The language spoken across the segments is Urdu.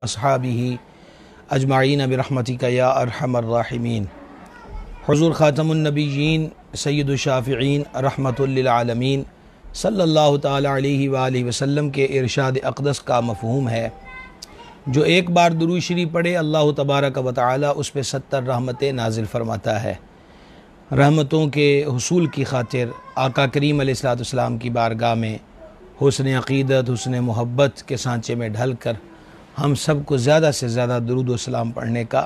اصحابہ اجمعین برحمتک یا ارحم الراحمین۔ حضور خاتم النبیین سید الشافعین رحمۃ للعالمین صلی اللہ تعالی علیہ وآلہ وسلم کے ارشاد اقدس کا مفہوم ہے، جو ایک بار درود شریف پڑھے اللہ تبارک و تعالی اس پہ 70 رحمتیں نازل فرماتا ہے۔ رحمتوں کے حصول کی خاطر آقا کریم علیہ السلام کی بارگاہ میں حسن عقیدت، حسن محبت کے سانچے میں ڈھل کر ہم سب کو زیادہ سے زیادہ درود و سلام پڑھنے کا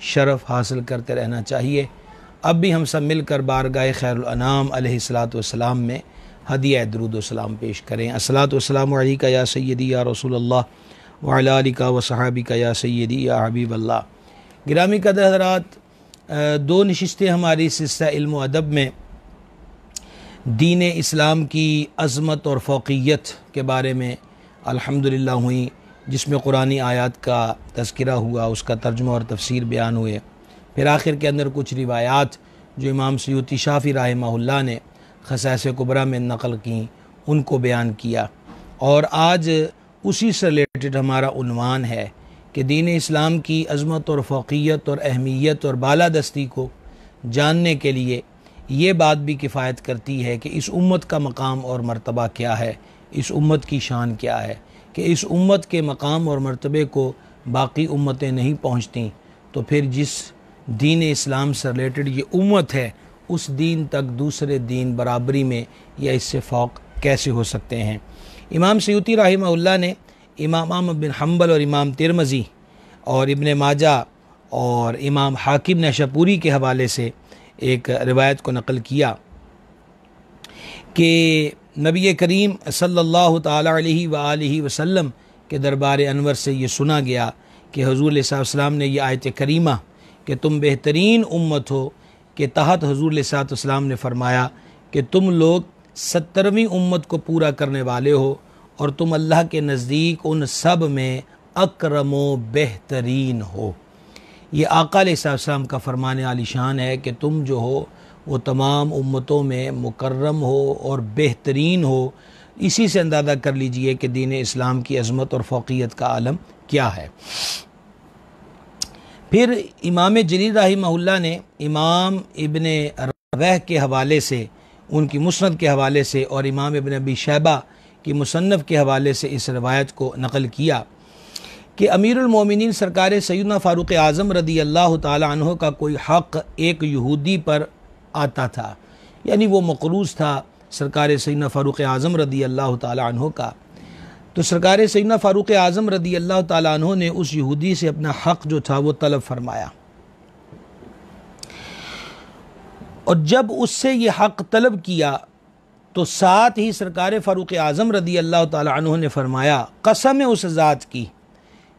شرف حاصل کرتے رہنا چاہیے۔ اب بھی ہم سب مل کر بارگاہ خیر الانام علیہ السلام میں ہدیہ درود و سلام پیش کریں۔ الصلاۃ والسلام علیکہ یا سیدی یا رسول اللہ وعلی آلکہ و صحابکہ یا سیدی یا حبیب اللہ۔ گرامی قدر حضرات، دو نشستیں ہماری سلسلہ علم و ادب میں دین اسلام کی عظمت اور فوقیت کے بارے میں الحمدللہ ہوئیں، جس میں قرآنی آیات کا تذکرہ ہوا، اس کا ترجمہ اور تفسیر بیان ہوئے، پھر آخر کے اندر کچھ روایات جو امام سیوطی شافعی رحمہ اللہ نے خصائص کبریٰ میں نقل کیں ان کو بیان کیا، اور آج اسی سے ریلیٹڈ ہمارا عنوان ہے کہ دین اسلام کی عظمت اور فوقیت اور اہمیت اور بالادستی کو جاننے کے لیے یہ بات بھی کفایت کرتی ہے کہ اس امت کا مقام اور مرتبہ کیا ہے، اس امت کی شان کیا ہے، کہ اس امت کے مقام اور مرتبے کو باقی امتیں نہیں پہنچتیں، تو پھر جس دین اسلام سے ریلیٹڈ یہ امت ہے اس دین تک دوسرے دین برابری میں یا اس سے فوق کیسے ہو سکتے ہیں۔ امام سیوطی رحمہ اللہ نے امام احمد بن حنبل اور امام ترمذی اور ابن ماجہ اور امام حاکم نیشاپوری کے حوالے سے ایک روایت کو نقل کیا کہ نبی کریم صلی اللہ تعالی علیہ وآلہ وسلم کے دربار انور سے یہ سنا گیا کہ حضور علیہ السلام نے یہ آیت کریمہ کہ تم بہترین امت ہو کے تحت حضور علیہ السلام نے فرمایا کہ تم لوگ 70ویں امت کو پورا کرنے والے ہو، اور تم اللہ کے نزدیک ان سب میں اکرم و بہترین ہو۔ یہ آقا علیہ السلام کا فرمان عالی شان ہے کہ تم جو ہو وہ تمام امتوں میں مکرم ہو اور بہترین ہو۔ اسی سے اندازہ کر لیجئے کہ دین اسلام کی عظمت اور فوقیت کا عالم کیا ہے۔ پھر امام جریر رحمہ اللہ نے امام ابن رویہ کے حوالے سے، ان کی مسند کے حوالے سے، اور امام ابن ابی شیبہ کی مصنف کے حوالے سے اس روایت کو نقل کیا کہ امیر المومنین سرکار سیدنا فاروق اعظم رضی اللہ تعالی عنہ کا کوئی حق ایک یہودی پر آتا تھا، یعنی وہ مقروض تھا سرکار سیدنا فاروق اعظم رضی اللہ تعالی عنہ کا، تو سرکار سیدنا فاروق اعظم رضی اللہ تعالی عنہ نے اس یہودی سے اپنا حق جو تھا وہ طلب فرمایا، اور جب اس سے یہ حق طلب کیا تو ساتھ ہی سرکار فاروق اعظم رضی اللہ تعالی عنہ نے فرمایا، قسم اس ذات کی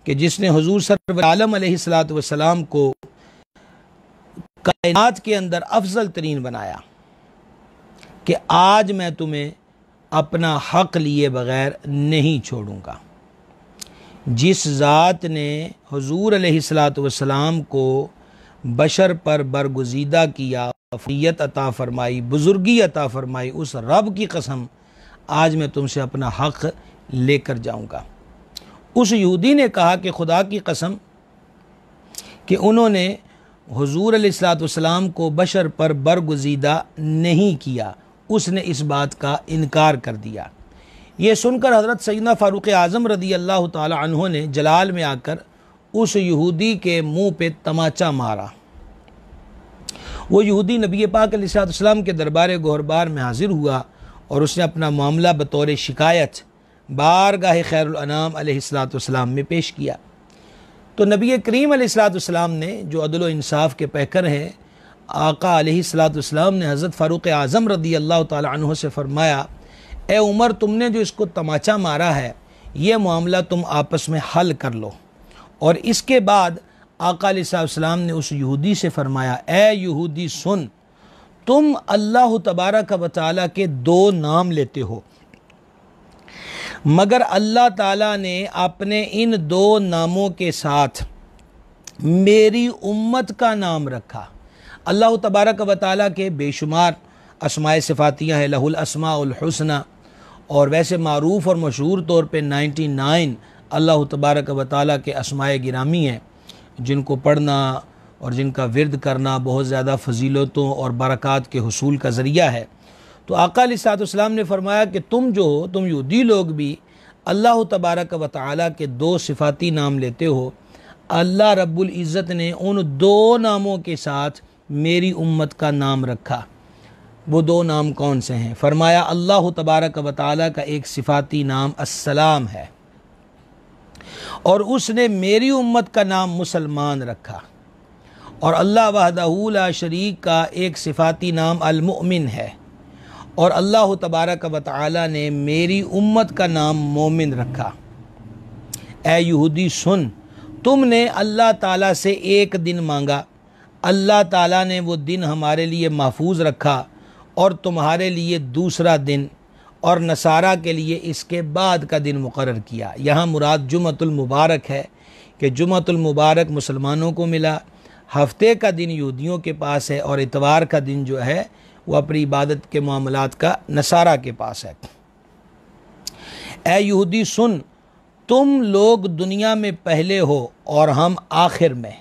کہ جس نے حضور سرور عالم علیہ السلام کو کائنات کے اندر افضل ترین بنایا، کہ آج میں تمہیں اپنا حق لیے بغیر نہیں چھوڑوں گا۔ جس ذات نے حضور علیہ السلام کو بشر پر برگزیدہ کیا، فضیلت عطا فرمائی، بزرگی عطا فرمائی، اس رب کی قسم آج میں تم سے اپنا حق لے کر جاؤں گا۔ اس یہودی نے کہا کہ خدا کی قسم کہ انہوں نے حضور علیہ السلام کو بشر پر برگزیدہ نہیں کیا، اس نے اس بات کا انکار کر دیا۔ یہ سن کر حضرت سیدنا فاروق اعظم رضی اللہ تعالی عنہ نے جلال میں آ کر اس یہودی کے منہ پہ تماچا مارا۔ وہ یہودی نبی پاک علیہ السلام کے دربار گہربار میں حاضر ہوا، اور اس نے اپنا معاملہ بطور شکایت بارگاہ خیر الانام علیہ السلام میں پیش کیا، تو نبی کریم علیہ السلام نے جو عدل و انصاف کے پیکر ہیں، آقا علیہ السلام نے حضرت فاروق اعظم رضی اللہ تعالی عنہ سے فرمایا، اے عمر، تم نے جو اس کو تماچا مارا ہے یہ معاملہ تم آپس میں حل کر لو۔ اور اس کے بعد آقا علیہ السلام نے اس یہودی سے فرمایا، اے یہودی سن، تم اللہ تبارک و تعالیٰ کے 2 نام لیتے ہو، مگر اللہ تعالیٰ نے اپنے ان 2 ناموں کے ساتھ میری امت کا نام رکھا۔ اللہ تبارک و تعالیٰ کے بے شمار اسماء صفاتیہ ہیں، لہ الاسماء الحسنی، اور ویسے معروف اور مشہور طور پہ 99 اللہ تبارک و تعالیٰ کے اسماء گرامی ہیں جن کو پڑھنا اور جن کا ورد کرنا بہت زیادہ فضیلتوں اور برکات کے حصول کا ذریعہ ہے۔ تو آقا علیہ الصلوۃ والسلام نے فرمایا کہ تم یہودی لوگ بھی اللہ تبارک و تعالیٰ کے 2 صفاتی نام لیتے ہو، اللہ رب العزت نے ان 2 ناموں کے ساتھ میری امت کا نام رکھا۔ وہ 2 نام کون سے ہیں؟ فرمایا اللہ تبارک و تعالیٰ کا ایک صفاتی نام السلام ہے، اور اس نے میری امت کا نام مسلمان رکھا، اور اللہ وحدہ لا شریک کا ایک صفاتی نام المؤمن ہے، اور اللہ تبارک و تعالیٰ نے میری امت کا نام مومن رکھا۔ اے یہودی سن، تم نے اللہ تعالیٰ سے ایک دن مانگا، اللہ تعالیٰ نے وہ دن ہمارے لیے محفوظ رکھا، اور تمہارے لیے دوسرا دن اور نصارہ کے لیے اس کے بعد کا دن مقرر کیا۔ یہاں مراد جمعۃ المبارک ہے کہ جمعۃ المبارک مسلمانوں کو ملا، ہفتے کا دن یہودیوں کے پاس ہے، اور اتوار کا دن جو ہے وہ اپنی عبادت کے معاملات کا نصارہ کے پاس ہے۔ اے یہودی سن، تم لوگ دنیا میں پہلے ہو اور ہم آخر میں،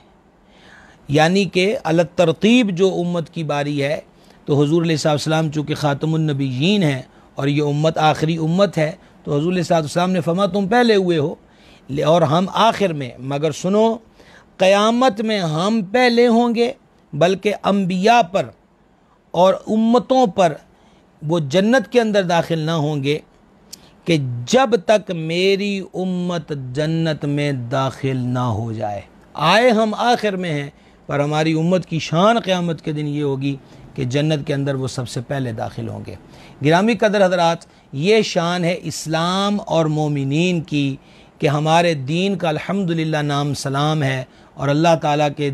یعنی کہ علی ترتیب جو امت کی باری ہے، تو حضور علیہ السلام چونکہ خاتم النبیین ہیں اور یہ امت آخری امت ہے، تو حضور علیہ السلام نے فرمایا تم پہلے ہوئے ہو اور ہم آخر میں، مگر سنو قیامت میں ہم پہلے ہوں گے، بلکہ انبیاء پر اور امتوں پر وہ جنت کے اندر داخل نہ ہوں گے کہ جب تک میری امت جنت میں داخل نہ ہو جائے۔ آئے ہم آخر میں ہیں، پر ہماری امت کی شان قیامت کے دن یہ ہوگی کہ جنت کے اندر وہ سب سے پہلے داخل ہوں گے۔ گرامی قدر حضرات، یہ شان ہے اسلام اور مومنین کی کہ ہمارے دین کا الحمدللہ نام سلام ہے، اور اللہ تعالیٰ کے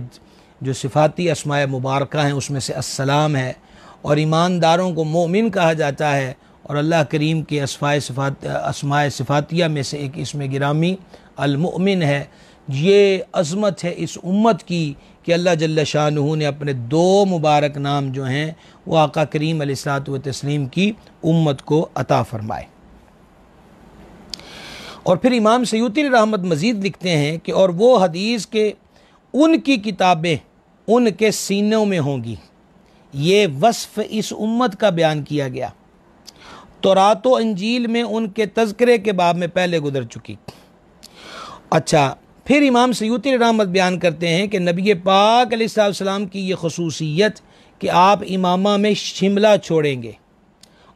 جو صفاتی اسماء مبارکہ ہیں اس میں سے السلام ہے، اور ایمانداروں کو مومن کہا جاتا ہے، اور اللہ کریم کے اسماء صفاتیہ میں سے ایک اسم گرامی المؤمن ہے۔ یہ عظمت ہے اس امت کی کہ اللہ جل شانہ نے اپنے 2 مبارک نام جو ہیں وہ آقا کریم علیہ الصلوۃ والتسلیم کی امت کو عطا فرمائے۔ اور پھر امام سیوطی رحمت مزید لکھتے ہیں کہ اور وہ حدیث کے ان کی کتابیں ان کے سینوں میں ہوں گی، یہ وصف اس امت کا بیان کیا گیا، تورات و انجیل میں ان کے تذکرے کے باب میں پہلے گزر چکی۔ اچھا، پھر امام سیوطی رحمت بیان کرتے ہیں کہ نبی پاک علیہ السلام کی یہ خصوصیت کہ آپ امامہ میں شملہ چھوڑیں گے،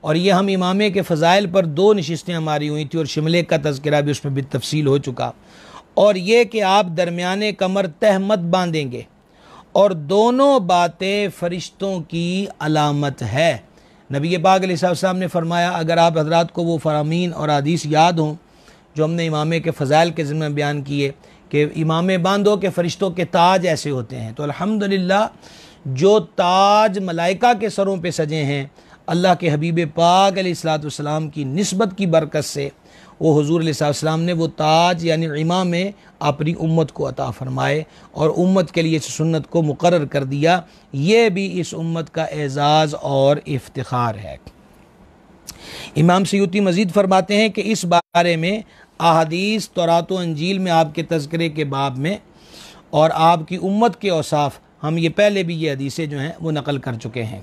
اور یہ ہم امامے کے فضائل پر 2 نشستیں ہماری ہوئی تھی، اور شملے کا تذکرہ بھی اس میں بھی تفصیل ہو چکا، اور یہ کہ آپ درمیانے کمر تہمت باندھیں گے، اور دونوں باتیں فرشتوں کی علامت ہے۔ نبی پاک علیہ السلام نے فرمایا اگر آپ حضرات کو وہ فرامین اور حدیث یاد ہوں جو ہم نے امامے کے فضائل کے ذمہ بیان کیے کہ امامے باندھو کہ فرشتوں کے تاج ایسے ہوتے ہیں، تو الحمدللہ جو تاج ملائکہ کے سروں پہ سجے ہیں اللہ کے حبیب پاک علیہ السلام کی نسبت کی برکت سے وہ حضور علیہ السلام نے وہ تاج یعنی امامے اپنی امت کو عطا فرمائے اور امت کے لیے اس سنت کو مقرر کر دیا۔ یہ بھی اس امت کا اعزاز اور افتخار ہے۔ امام سیوطی مزید فرماتے ہیں کہ اس بارے میں احادیث تورات و انجیل میں آپ کے تذکرے کے باب میں اور آپ کی امت کے اوصاف ہم یہ پہلے بھی یہ حدیثیں جو ہیں وہ نقل کر چکے ہیں۔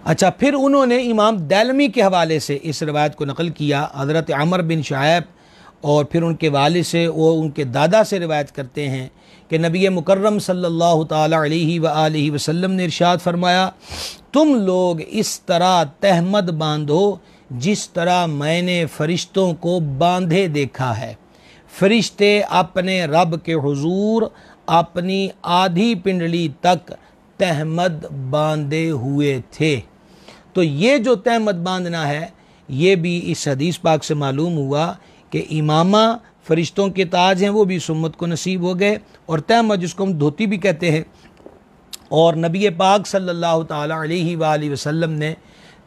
اچھا، پھر انہوں نے امام دالمی کے حوالے سے اس روایت کو نقل کیا، حضرت عمر بن شعیب، اور پھر ان کے والد سے وہ ان کے دادا سے روایت کرتے ہیں کہ نبی مکرم صلی اللہ تعالی علیہ وآلہ وسلم نے ارشاد فرمایا تم لوگ اس طرح تہمت باندھو جس طرح میں نے فرشتوں کو باندھے دیکھا ہے۔ فرشتے اپنے رب کے حضور اپنی آدھی پنڈلی تک تہمت باندھے ہوئے تھے۔ تو یہ جو تہمت باندھنا ہے یہ بھی اس حدیث پاک سے معلوم ہوا کہ امامہ فرشتوں کے تاج ہیں، وہ بھی اس امت کو نصیب ہو گئے، اور تہمت جس کو ہم دھوتی بھی کہتے ہیں، اور نبی پاک صلی اللہ تعالی علیہ وآلہ وسلم نے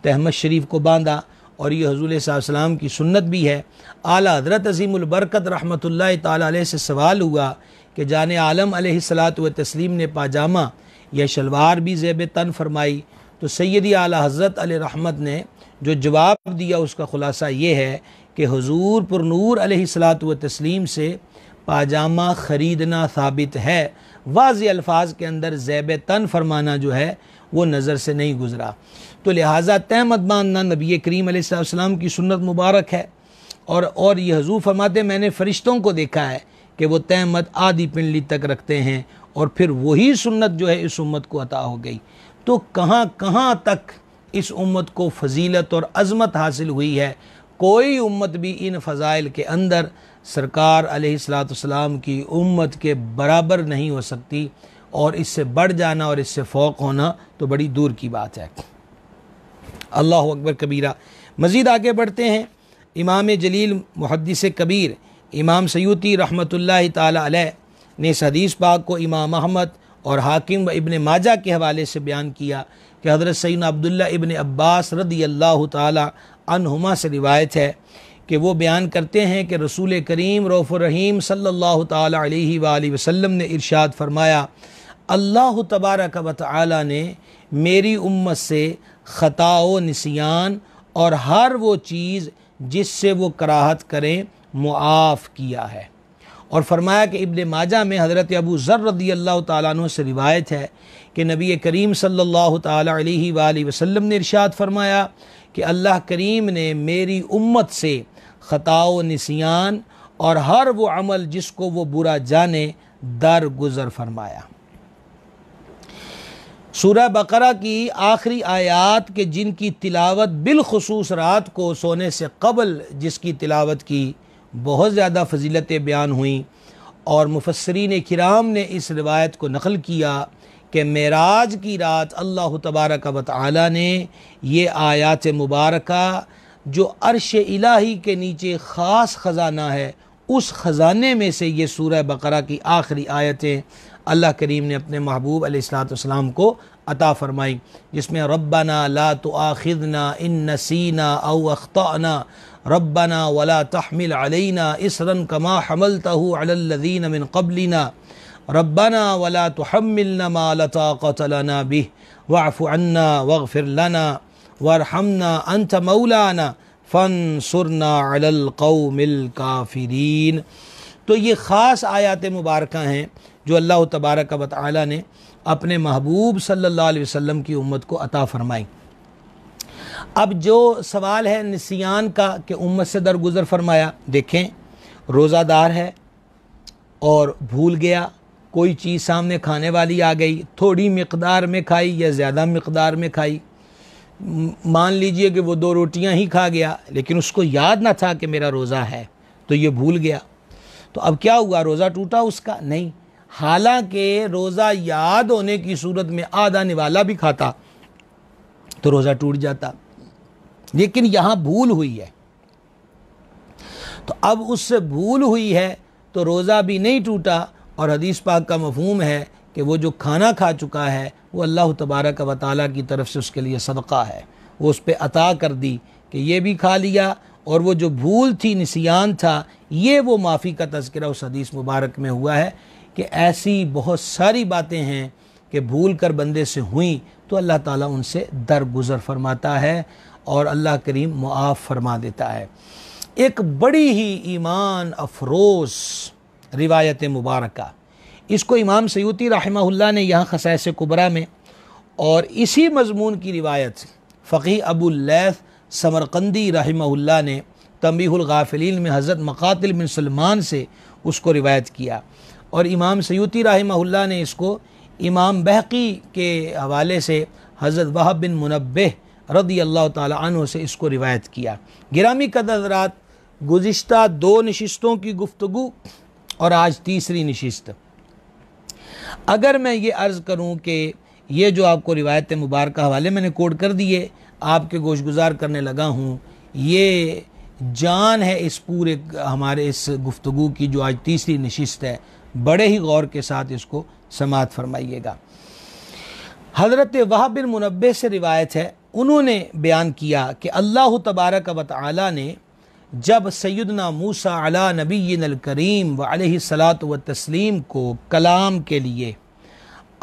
تہمت شریف کو باندھا، اور یہ حضور صلی اللہ علیہ وسلم کی سنت بھی ہے۔ اعلیٰ حضرت عظیم البرکت رحمۃ اللہ تعالی علیہ سے سوال ہوا کہ جان عالم علیہ الصلاۃ والتسلیم نے پاجامہ یا شلوار بھی زیب تن فرمائی، تو سیدی اعلیٰ حضرت علیہ رحمت نے جو جواب دیا اس کا خلاصہ یہ ہے کہ حضور پر نور علیہ الصلاۃ والتسلیم سے پاجامہ خریدنا ثابت ہے، واضح الفاظ کے اندر ذیب تن فرمانا جو ہے وہ نظر سے نہیں گزرا، تو لہٰذا تہمت باندھنا نبی کریم علیہ السلام کی سنت مبارک ہے۔ اور یہ حضور فرماتے میں نے فرشتوں کو دیکھا ہے کہ وہ تہمت آدھی پنڈلی تک رکھتے ہیں، اور پھر وہی سنت جو ہے اس امت کو عطا ہو گئی۔ تو کہاں کہاں تک اس امت کو فضیلت اور عظمت حاصل ہوئی ہے، کوئی امت بھی ان فضائل کے اندر سرکار علیہ السلام کی امت کے برابر نہیں ہو سکتی، اور اس سے بڑھ جانا اور اس سے فوق ہونا تو بڑی دور کی بات ہے۔ اللہ اکبر کبیرہ۔ مزید آگے بڑھتے ہیں۔ امام جلیل محدث کبیر امام سیوطی رحمۃ اللہ تعالی علیہ نے اس حدیث پاک کو امام احمد اور حاکم و ابن ماجہ کے حوالے سے بیان کیا کہ حضرت سیدنا عبداللہ ابن عباس رضی اللہ تعالی عنہما سے روایت ہے کہ وہ بیان کرتے ہیں کہ رسول کریم رؤوف الرحیم صلی اللہ تعالی علیہ وآلہ وسلم نے ارشاد فرمایا، اللہ تبارک و تعالی نے میری امت سے خطا و نسیان اور ہر وہ چیز جس سے وہ کراہت کریں معاف کیا ہے۔ اور فرمایا کہ ابن ماجہ میں حضرت ابو ذر رضی اللہ تعالیٰ عنہ سے روایت ہے کہ نبی کریم صلی اللہ تعالی علیہ وآلہ وسلم نے ارشاد فرمایا کہ اللہ کریم نے میری امت سے خطا و نسیان اور ہر وہ عمل جس کو وہ برا جانے درگزر فرمایا۔ سورہ بقرہ کی آخری آیات کے جن کی تلاوت بالخصوص رات کو سونے سے قبل جس کی تلاوت کی بہت زیادہ فضیلتیں بیان ہوئیں، اور مفسرین کرام نے اس روایت کو نقل کیا کہ معراج کی رات اللہ تبارک و تعالی نے یہ آیات مبارکہ جو عرش الہی کے نیچے خاص خزانہ ہے، اس خزانے میں سے یہ سورہ بقرہ کی آخری آیتیں اللہ کریم نے اپنے محبوب علیہ السلام کو عطا فرمائی، جس میں ربنا لا تؤاخذنا ان نسینا او اخطأنا ربنا ولا تحمل علینا اصرا کما حملته علی الذین من قبلنا ربنا ولا تحملنا ما لا طاقة لنا به واعف عنا واغفر لنا وارحمنا انت مولانا فانصرنا علی القوم الکافرین۔ تو یہ خاص آیات مبارکہ ہیں جو اللہ تبارک و تعالی نے اپنے محبوب صلی اللہ علیہ وسلم کی امت کو عطا فرمائی۔ اب جو سوال ہے نسیان کا کہ امت سے درگزر فرمایا، دیکھیں روزہ دار ہے اور بھول گیا، کوئی چیز سامنے کھانے والی آ گئی، تھوڑی مقدار میں کھائی یا زیادہ مقدار میں کھائی، مان لیجئے کہ وہ 2 روٹیاں ہی کھا گیا لیکن اس کو یاد نہ تھا کہ میرا روزہ ہے، تو یہ بھول گیا، تو اب کیا ہوا؟ روزہ ٹوٹا اس کا؟ نہیں، حالانکہ روزہ یاد ہونے کی صورت میں آدھا نوالا بھی کھاتا تو روزہ ٹوٹ جاتا، لیکن یہاں بھول ہوئی ہے، تو اب اس سے بھول ہوئی ہے تو روزہ بھی نہیں ٹوٹا، اور حدیث پاک کا مفہوم ہے کہ وہ جو کھانا کھا چکا ہے وہ اللہ تبارک و تعالیٰ کی طرف سے اس کے لیے صدقہ ہے، وہ اس پہ عطا کر دی کہ یہ بھی کھا لیا، اور وہ جو بھول تھی، نسیان تھا، یہ وہ معافی کا تذکرہ اس حدیث مبارک میں ہوا ہے کہ ایسی بہت ساری باتیں ہیں کہ بھول کر بندے سے ہوئیں تو اللہ تعالیٰ ان سے درگزر فرماتا ہے اور اللہ کریم معاف فرما دیتا ہے۔ ایک بڑی ہی ایمان افروز روایت مبارکہ، اس کو امام سیوطی رحمہ اللہ نے یہاں خصائص کبریٰ میں، اور اسی مضمون کی روایت فقیہ ابو اللیث سمرقندی رحمہ اللہ نے تنبیہ الغافلین میں حضرت مقاتل بن سلمان سے اس کو روایت کیا، اور امام سیوطی رحمہ اللہ نے اس کو امام بہقی کے حوالے سے حضرت وہب بن منبہ رضی اللہ تعالی عنہ سے اس کو روایت کیا۔ گرامی قدر حضرات، گزشتہ 2 نشستوں کی گفتگو اور آج تیسری نشست، اگر میں یہ عرض کروں کہ یہ جو آپ کو روایت مبارکہ حوالے میں نے کوڈ کر دیے، آپ کے گوش گزار کرنے لگا ہوں، یہ جان ہے اس پورے ہمارے اس گفتگو کی جو آج تیسری نشست ہے، بڑے ہی غور کے ساتھ اس کو سماعت فرمائیے گا۔ حضرت وہب بن منبہ سے روایت ہے، انہوں نے بیان کیا کہ اللہ تبارک و تعالی نے جب سیدنا موسیٰ علی نبینا الکریم وعلیہ الصلاۃ والتسلیم کو کلام کے لیے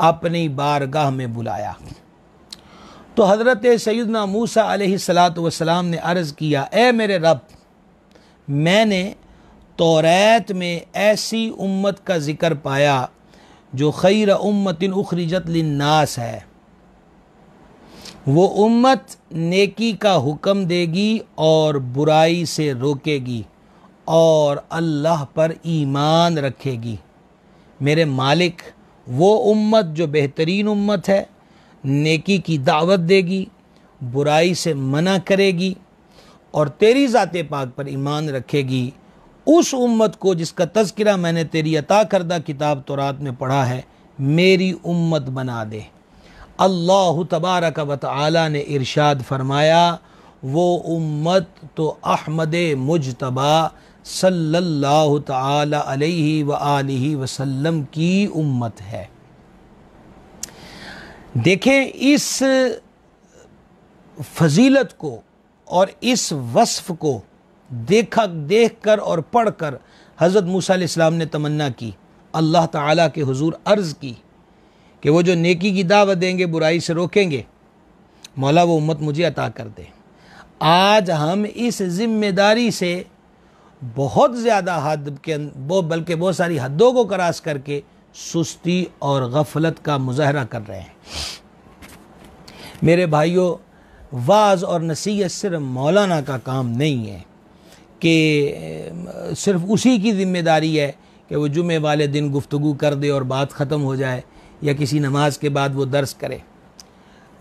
اپنی بارگاہ میں بلایا تو حضرت سیدنا موسیٰ علیہ الصلاۃ والسلام نے عرض کیا، اے میرے رب، میں نے توریت میں ایسی امت کا ذکر پایا جو خیر امت اخرجت للناس ہے، وہ امت نیکی کا حکم دے گی اور برائی سے روکے گی اور اللہ پر ایمان رکھے گی۔ میرے مالک، وہ امت جو بہترین امت ہے، نیکی کی دعوت دے گی، برائی سے منع کرے گی اور تیری ذات پاک پر ایمان رکھے گی، اس امت کو جس کا تذکرہ میں نے تیری عطا کردہ کتاب تورات میں پڑھا ہے، میری امت بنا دے۔ اللہ تبارک و تعالی نے ارشاد فرمایا، وہ امت تو احمد مجتبی صلی اللہ تعالی علیہ وآلہ وسلم کی امت ہے۔ دیکھیں اس فضیلت کو اور اس وصف کو دیکھ کر اور پڑھ کر حضرت موسیٰ علیہ السلام نے تمنا کی، اللہ تعالیٰ کے حضور عرض کی کہ وہ جو نیکی کی دعوت دیں گے، برائی سے روکیں گے، مولا وہ امت مجھے عطا کر دے۔ آج ہم اس ذمہ داری سے بہت زیادہ بلکہ بہت ساری حدوں کو کراس کر کے سستی اور غفلت کا مظاہرہ کر رہے ہیں۔ میرے بھائیوں، واعظ اور نصیحت صرف مولانا کا کام نہیں ہے کہ صرف اسی کی ذمہ داری ہے کہ وہ جمعے والے دن گفتگو کر دے اور بات ختم ہو جائے، یا کسی نماز کے بعد وہ درس کرے۔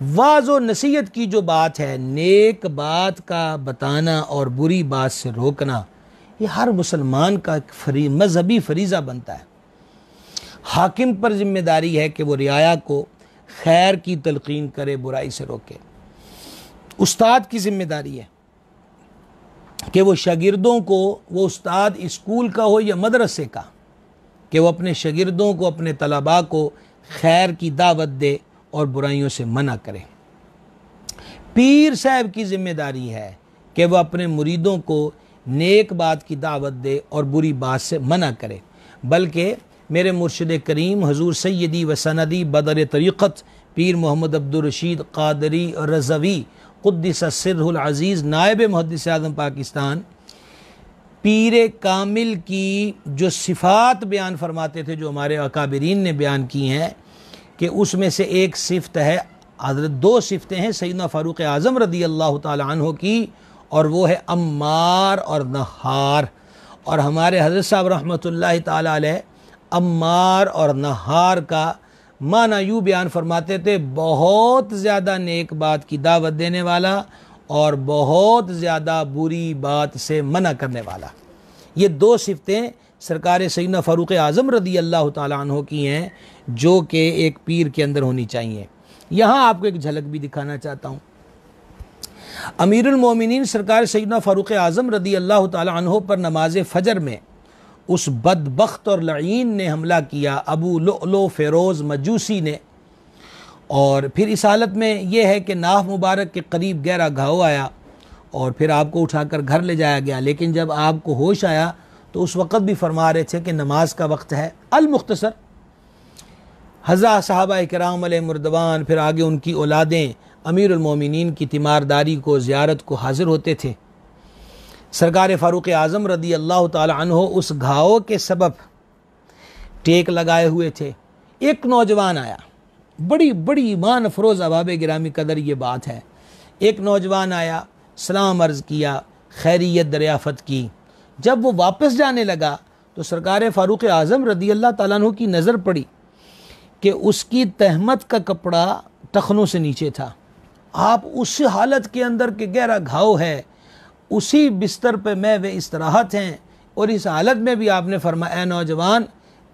واعظ و نصیحت کی جو بات ہے، نیک بات کا بتانا اور بری بات سے روکنا، یہ ہر مسلمان کا ایک مذہبی فریضہ بنتا ہے۔ حاکم پر ذمہ داری ہے کہ وہ رعایا کو خیر کی تلقین کرے، برائی سے روکے۔ استاد کی ذمہ داری ہے کہ وہ شاگردوں کو، وہ استاد اسکول کا ہو یا مدرسے کا، کہ وہ اپنے شاگردوں کو، اپنے طلباء کو خیر کی دعوت دے اور برائیوں سے منع کرے۔ پیر صاحب کی ذمہ داری ہے کہ وہ اپنے مریدوں کو نیک بات کی دعوت دے اور بری بات سے منع کرے۔ بلکہ میرے مرشد کریم حضور سیدی و سندی بدر طریقت پیر محمد عبدالرشید قادری رضوی قدس سرہ العزیز، نائب محدث اعظم پاکستان، پیر کامل کی جو صفات بیان فرماتے تھے، جو ہمارے اکابرین نے بیان کی ہیں، کہ اس میں سے ایک صفت ہے، حضرت دو صفتیں ہیں سیدنا فاروق اعظم رضی اللہ تعالی عنہ کی، اور وہ ہے عمار اور نہار۔ اور ہمارے حضرت صاحب رحمۃ اللہ تعالی علیہ عمار اور نہار کا معنی یوں بیان فرماتے تھے، بہت زیادہ نیک بات کی دعوت دینے والا اور بہت زیادہ بری بات سے منع کرنے والا۔ یہ دو صفتیں سرکار سیدنا فاروق اعظم رضی اللہ تعالیٰ عنہ کی ہیں، جو کہ ایک پیر کے اندر ہونی چاہیے۔ یہاں آپ کو ایک جھلک بھی دکھانا چاہتا ہوں۔ امیر المومنین سرکار سیدنا فاروق اعظم رضی اللہ تعالیٰ عنہ پر نماز فجر میں اس بدبخت اور لعین نے حملہ کیا، ابو لؤلؤ فیروز مجوسی نے، اور پھر اس حالت میں یہ ہے کہ ناف مبارک کے قریب گہرا گھاؤ آیا اور پھر آپ کو اٹھا کر گھر لے جایا گیا۔ لیکن جب آپ کو ہوش آیا تو اس وقت بھی فرما رہے تھے کہ نماز کا وقت ہے۔ المختصر، ہزار صحابہ کرام علیہ مردوان، پھر آگے ان کی اولادیں امیر المومنین کی تیمارداری کو، زیارت کو حاضر ہوتے تھے۔ سرکار فاروق اعظم رضی اللہ تعالی عنہ اس گھاؤ کے سبب ٹیک لگائے ہوئے تھے۔ ایک نوجوان آیا، بڑی ایمان افروز احباب گرامی قدر یہ بات ہے۔ ایک نوجوان آیا، سلام عرض کیا، خیریت دریافت کی۔ جب وہ واپس جانے لگا تو سرکار فاروق اعظم رضی اللہ تعالیٰ عنہ کی نظر پڑی کہ اس کی تہمت کا کپڑا ٹخنوں سے نیچے تھا۔ آپ اس حالت کے اندر کہ گہرا گھاؤ ہے، اسی بستر پہ میں وہ استراحت ہیں، اور اس حالت میں بھی آپ نے فرمایا، اے نوجوان،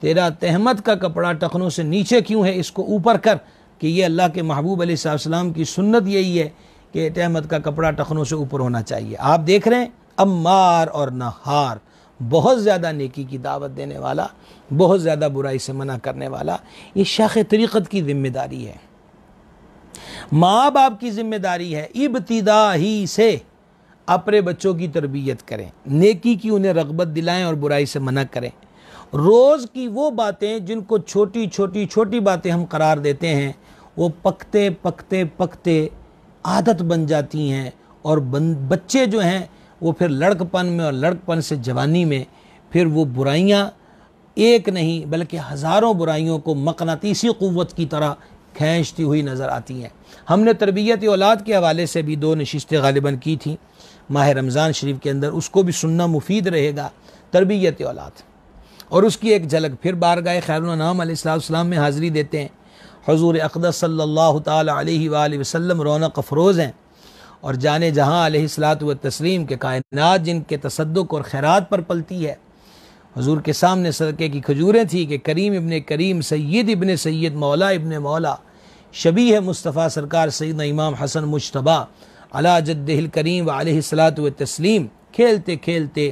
تیرا تہمت کا کپڑا ٹخنوں سے نیچے کیوں ہے؟ اس کو اوپر کر، کہ یہ اللہ کے محبوب علیہ السلام کی سنت یہی ہے کہ تہمت کا کپڑا ٹخنوں سے اوپر ہونا چاہیے۔ آپ دیکھ رہے ہیں، عمار اور نہار، بہت زیادہ نیکی کی دعوت دینے والا، بہت زیادہ برائی سے منع کرنے والا، یہ شیخ طریقت کی ذمہ داری ہے۔ ماں باپ کی ذمہ داری ہے ابتدا ہی سے اپنے بچوں کی تربیت کریں، نیکی کی انہیں رغبت دلائیں اور برائی سے منع کریں۔ روز کی وہ باتیں جن کو چھوٹی باتیں ہم قرار دیتے ہیں، وہ پکتے عادت بن جاتی ہیں، اور بچے جو ہیں وہ پھر لڑکپن میں اور لڑکپن سے جوانی میں پھر وہ برائیاں ایک نہیں بلکہ ہزاروں برائیوں کو مقناطیسی قوت کی طرح کھینچتی ہوئی نظر آتی ہیں۔ ہم نے تربیت اولاد کے حوالے سے بھی 2 نشستیں غالباً کی تھیں ماہ رمضان شریف کے اندر، اس کو بھی سننا مفید رہے گا، تربیت اولاد، اور اس کی ایک جھلک پھر بارگاہ خیر الانام علیہ السلام میں حاضری دیتے ہیں۔ حضور اقدس صلی اللہ تعالی علیہ وآلہ وسلم رونق افروز ہیں، اور جانے جہاں علیہ الصلاۃ والتسلیم کے کائنات جن کے تصدق اور خیرات پر پلتی ہے۔ حضور کے سامنے صدقے کی کھجوریں تھیں کہ کریم ابن کریم، سید ابن سید، مولا ابن مولا، شبیہ مصطفیٰ سرکار سیدنا امام حسن مجتبیٰ علی جدہ الکریم علیہ الصلاۃ والتسلیم کھیلتے کھیلتے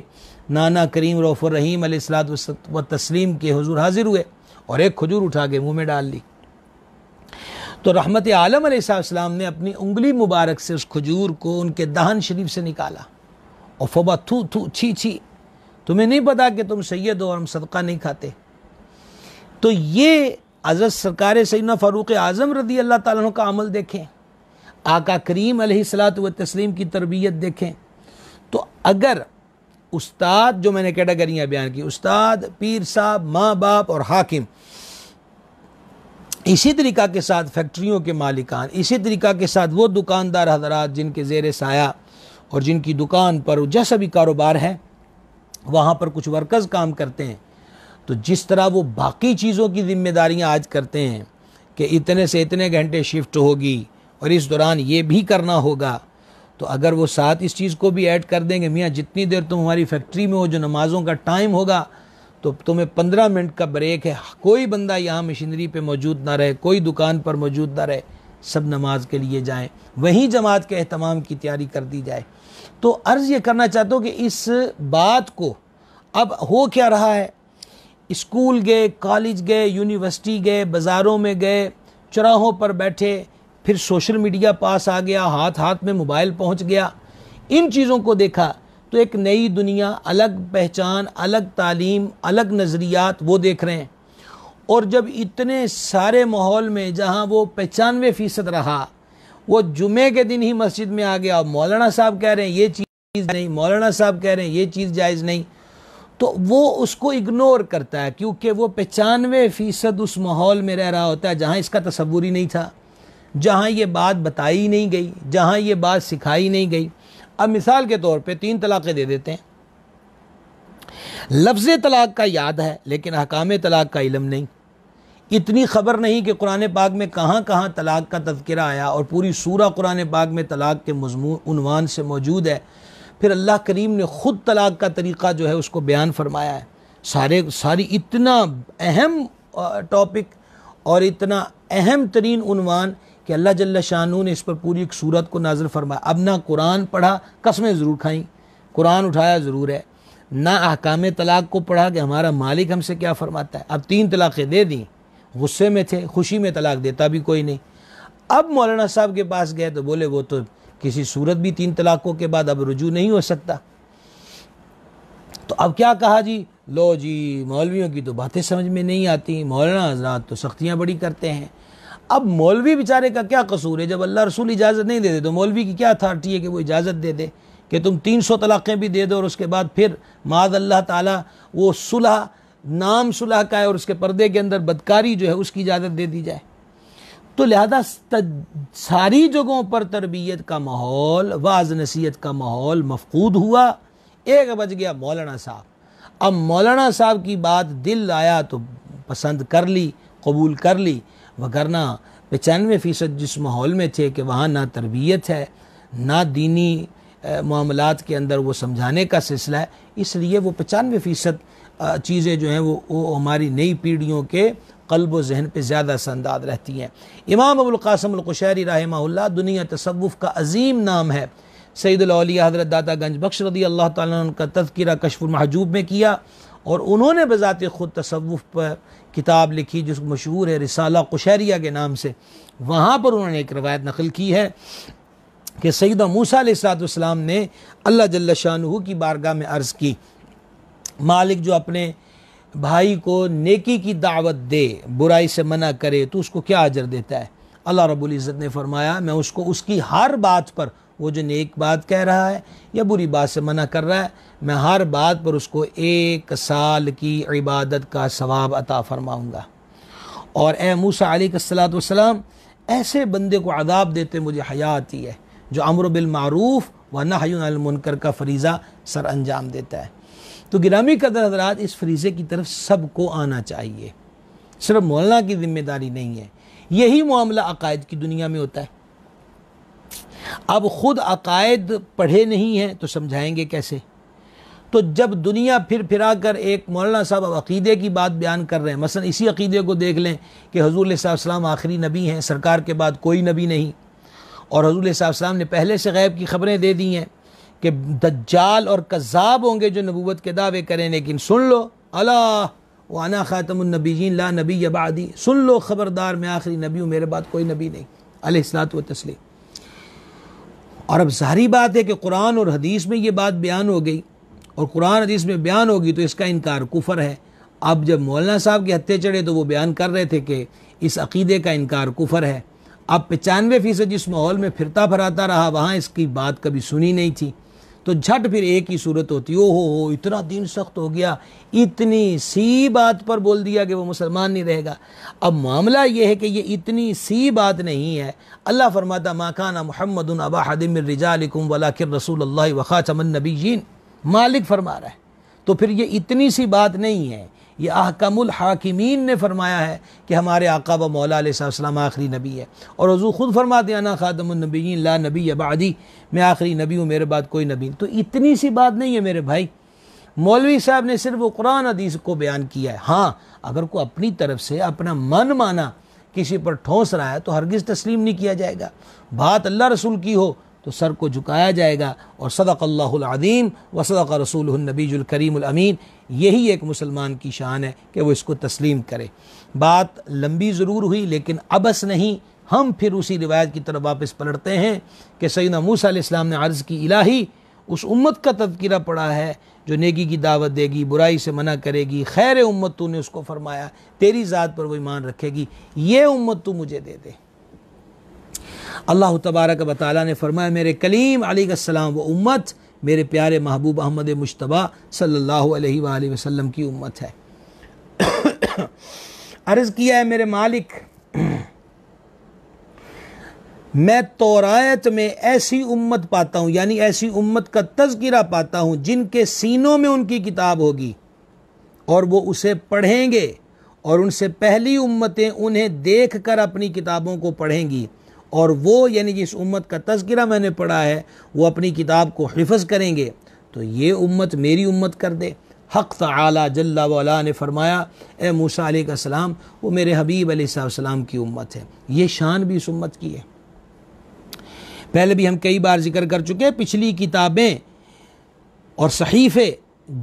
نانا کریم رؤوف الرحیم علیہ الصلاۃ والتسلیم کے حضور حاضر ہوئے اور ایک کھجور اٹھا کے منہ میں ڈال لی، تو رحمت عالم علیہ السلام نے اپنی انگلی مبارک سے اس کھجور کو ان کے دہن شریف سے نکالا اور فبا تھو تھو چھی چھی، تمہیں نہیں پتا کہ تم سید ہو اور ہم صدقہ نہیں کھاتے۔ تو یہ حضرت سرکار سیدنا فاروق اعظم رضی اللہ تعالیٰ عنہ کا عمل دیکھیں، آقا کریم علیہ الصلاۃ والتسلیم کی تربیت دیکھیں۔ تو اگر استاد، جو میں نے کیٹیگریاں بیان کی، استاد، پیر صاحب، ماں باپ اور حاکم، اسی طریقہ کے ساتھ فیکٹریوں کے مالکان، اسی طریقہ کے ساتھ وہ دکاندار حضرات جن کے زیر سایہ اور جن کی دکان پر جیسا بھی کاروبار ہے وہاں پر کچھ ورکرز کام کرتے ہیں، تو جس طرح وہ باقی چیزوں کی ذمہ داریاں آج کرتے ہیں کہ اتنے سے اتنے گھنٹے شفٹ ہوگی اور اس دوران یہ بھی کرنا ہوگا، تو اگر وہ ساتھ اس چیز کو بھی ایڈ کر دیں گے، میاں جتنی دیر تم ہماری فیکٹری میں ہو، جو نمازوں کا ٹائم ہوگا تو تمہیں 15 منٹ کا بریک ہے، کوئی بندہ یہاں مشینری پہ موجود نہ رہے، کوئی دکان پر موجود نہ رہے، سب نماز کے لیے جائیں، وہیں جماعت کے اہتمام کی تیاری کر دی جائے۔ تو عرض یہ کرنا چاہتا ہوں کہ اس بات کو اب ہو کیا رہا ہے، اسکول گئے، کالج گئے، یونیورسٹی گئے، بازاروں میں گئے، چراہوں پر بیٹھے، پھر سوشل میڈیا پاس آ گیا، ہاتھ ہاتھ میں موبائل پہنچ گیا، ان چیزوں کو دیکھا تو ایک نئی دنیا، الگ پہچان، الگ تعلیم، الگ نظریات وہ دیکھ رہے ہیں۔ اور جب اتنے سارے ماحول میں جہاں وہ 95% رہا، وہ جمعے کے دن ہی مسجد میں آ گیا، مولانا صاحب کہہ رہے ہیں یہ چیز نہیں، مولانا صاحب کہہ رہے ہیں یہ چیز جائز نہیں، تو وہ اس کو اگنور کرتا ہے، کیونکہ وہ 95% اس ماحول میں رہ رہا ہوتا ہے جہاں اس کا تصور ہی نہیں تھا، جہاں یہ بات بتائی نہیں گئی، جہاں یہ بات سکھائی نہیں گئی۔ اب مثال کے طور پہ 3 طلاقیں دے دیتے ہیں، لفظ طلاق کا یاد ہے لیکن احکام طلاق کا علم نہیں، اتنی خبر نہیں کہ قرآن پاک میں کہاں کہاں طلاق کا تذکرہ آیا، اور پوری سورہ قرآن پاک میں طلاق کے مضمون عنوان سے موجود ہے۔ پھر اللہ کریم نے خود طلاق کا طریقہ جو ہے اس کو بیان فرمایا ہے، ساری اتنا اہم ٹاپک اور اتنا اہم ترین عنوان کہ اللہ جل شانہ نے اس پر پوری ایک سورت کو نازل فرمایا۔ اب نہ قرآن پڑھا، قسمیں ضرور کھائیں، قرآن اٹھایا ضرور ہے، نہ احکام طلاق کو پڑھا کہ ہمارا مالک ہم سے کیا فرماتا ہے۔ اب 3 طلاقیں دے دیں، غصے میں تھے، خوشی میں طلاق دیتا بھی کوئی نہیں۔ اب مولانا صاحب کے پاس گئے تو بولے وہ تو کسی صورت بھی 3 طلاقوں کے بعد اب رجوع نہیں ہو سکتا۔ تو اب کیا کہا جی، لو جی مولویوں کی تو باتیں سمجھ میں نہیں آتی، مولانا حضرات تو سختیاں بڑی کرتے ہیں۔ اب مولوی بیچارے کا کیا قصور ہے؟ جب اللہ رسول اجازت نہیں دے دے تو مولوی کی کیا اتھارٹی ہے کہ وہ اجازت دے دے کہ تم 300 طلاقیں بھی دے دو اور اس کے بعد پھر معاذ اللہ تعالیٰ وہ صلح، نام صلح کا ہے اور اس کے پردے کے اندر بدکاری جو ہے اس کی اجازت دے دی جائے۔ تو لہذا ساری جگہوں پر تربیت کا ماحول، واعظ نصیحت کا ماحول مفقود ہوا۔ ایک بج گیا مولانا صاحب، اب مولانا صاحب کی بات دل آیا تو پسند کر لی، قبول کر لی، وگرنہ 95% جس ماحول میں تھے کہ وہاں نہ تربیت ہے، نہ دینی معاملات کے اندر وہ سمجھانے کا سلسلہ ہے، اس لیے وہ 95% چیزیں جو ہیں وہ ہماری نئی پیڑھیوں کے قلب و ذہن پہ زیادہ اثرانداز رہتی ہیں۔ امام ابو القاسم القشیری رحمہ اللہ دنیا تصوف کا عظیم نام ہے، سید الاولیاء حضرت داتا گنج بخش رضی اللہ تعالیٰ عنہ کا تذکرہ کشف المحجوب میں کیا، اور انہوں نے بذات خود تصوف پر کتاب لکھی جو مشہور ہے رسالہ قشیریہ کے نام سے۔ وہاں پر انہوں نے ایک روایت نقل کی ہے کہ سیدنا موسیٰ علیہ السلام نے اللہ جل شانہ کی بارگاہ میں عرض کی، مالک جو اپنے بھائی کو نیکی کی دعوت دے، برائی سے منع کرے تو اس کو کیا اجر دیتا ہے؟ اللہ رب العزت نے فرمایا میں اس کو اس کی ہر بات پر وہ جو نیک بات کہہ رہا ہے یا بری بات سے منع کر رہا ہے، میں ہر بات پر اس کو 1 سال کی عبادت کا ثواب عطا فرماؤں گا۔ اور اے موسیٰ علیہ السلام، ایسے بندے کو عذاب دیتے مجھے حیا آتی ہے جو امر بالمعروف و نہی عن المنکر کا فریضہ سر انجام دیتا ہے۔ تو گرامی قدر حضرات، اس فریضے کی طرف سب کو آنا چاہیے، صرف مولانا کی ذمہ داری نہیں ہے۔ یہی معاملہ عقائد کی دنیا میں ہوتا ہے۔ اب خود عقائد پڑھے نہیں ہیں تو سمجھائیں گے کیسے؟ تو جب دنیا پھرا کر ایک مولانا صاحب اب عقیدے کی بات بیان کر رہے ہیں، مثلا اسی عقیدے کو دیکھ لیں کہ حضور علیہ السلام آخری نبی ہیں، سرکار کے بعد کوئی نبی نہیں، اور حضور علیہ السلام نے پہلے سے غیب کی خبریں دے دی ہیں کہ دجال اور کذاب ہوں گے جو نبوت کے دعوے کریں، لیکن سن لو الا وانا خاتم النبیین لا نبی بعدی، سن لو خبردار میں آخری نبی ہوں، میرے بعد کوئی نبی نہیں علیہ الصلوۃ والتسلیم۔ اور اب ظاہری بات ہے کہ قرآن اور حدیث میں یہ بات بیان ہو گئی، اور قرآن حدیث میں بیان ہوگی تو اس کا انکار کفر ہے۔ اب جب مولانا صاحب کے ہتھے چڑھے تو وہ بیان کر رہے تھے کہ اس عقیدے کا انکار کفر ہے۔ اب 95% جس ماحول میں پھرتا پھراتا رہا وہاں اس کی بات کبھی سنی نہیں تھی، تو جھٹ پھر ایک ہی صورت ہوتی، او ہو اتنا دین سخت ہو گیا، اتنی سی بات پر بول دیا کہ وہ مسلمان نہیں رہے گا۔ اب معاملہ یہ ہے کہ یہ اتنی سی بات نہیں ہے۔ اللہ فرماتا ما کان محمد ابا احد من رجالکم ولکن رسول اللہ وخاتم النبیین، مالک فرما رہا ہے۔ تو پھر یہ اتنی سی بات نہیں ہے، یہ احکم الحاکمین نے فرمایا ہے کہ ہمارے آقا و مولا علیہ السلام آخری نبی ہے، اور حضور خود فرماتے ہیں انا خاتم النبیین لا نبی بعدی، میں آخری نبی ہوں، میرے بعد کوئی نبی نہیں۔ تو اتنی سی بات نہیں ہے میرے بھائی۔ مولوی صاحب نے صرف وہ قرآن حدیث کو بیان کیا ہے۔ ہاں اگر کوئی اپنی طرف سے اپنا من مانا کسی پر ٹھونس رہا ہے تو ہرگز تسلیم نہیں کیا جائے گا۔ بات اللہ رسول کی ہو تو سر کو جھکایا جائے گا، اور صدق اللہ العظیم و صدق رسولہ النبی الکریم الامین، یہی ایک مسلمان کی شان ہے کہ وہ اس کو تسلیم کرے۔ بات لمبی ضرور ہوئی لیکن عبث نہیں۔ ہم پھر اسی روایت کی طرف واپس پلٹتے ہیں کہ سیدنا موسیٰ علیہ السلام نے عرض کی الہی اس امت کا تذکرہ پڑھا ہے جو نیکی کی دعوت دے گی، برائی سے منع کرے گی، خیر امت تو نے اس کو فرمایا، تیری ذات پر وہ ایمان رکھے گی، یہ امت تو مجھے دے دے۔ اللہ تبارک و تعالیٰ نے فرمایا میرے کلیم علیہ السلام وہ امت میرے پیارے محبوب احمد مجتبیٰ صلی اللہ علیہ وآلہ وسلم کی امت ہے۔ عرض کیا ہے میرے مالک، میں تورات میں ایسی امت پاتا ہوں، یعنی ایسی امت کا تذکرہ پاتا ہوں جن کے سینوں میں ان کی کتاب ہوگی اور وہ اسے پڑھیں گے، اور ان سے پہلی امتیں انہیں دیکھ کر اپنی کتابوں کو پڑھیں گی، اور وہ یعنی جس امت کا تذکرہ میں نے پڑھا ہے وہ اپنی کتاب کو حفظ کریں گے، تو یہ امت میری امت کر دے۔ حق تعالی جل وعلا نے فرمایا اے موسیٰ علیہ السلام وہ میرے حبیب علیہ السلام کی امت ہے۔ یہ شان بھی اس امت کی ہے۔ پہلے بھی ہم کئی بار ذکر کر چکے، پچھلی کتابیں اور صحیفے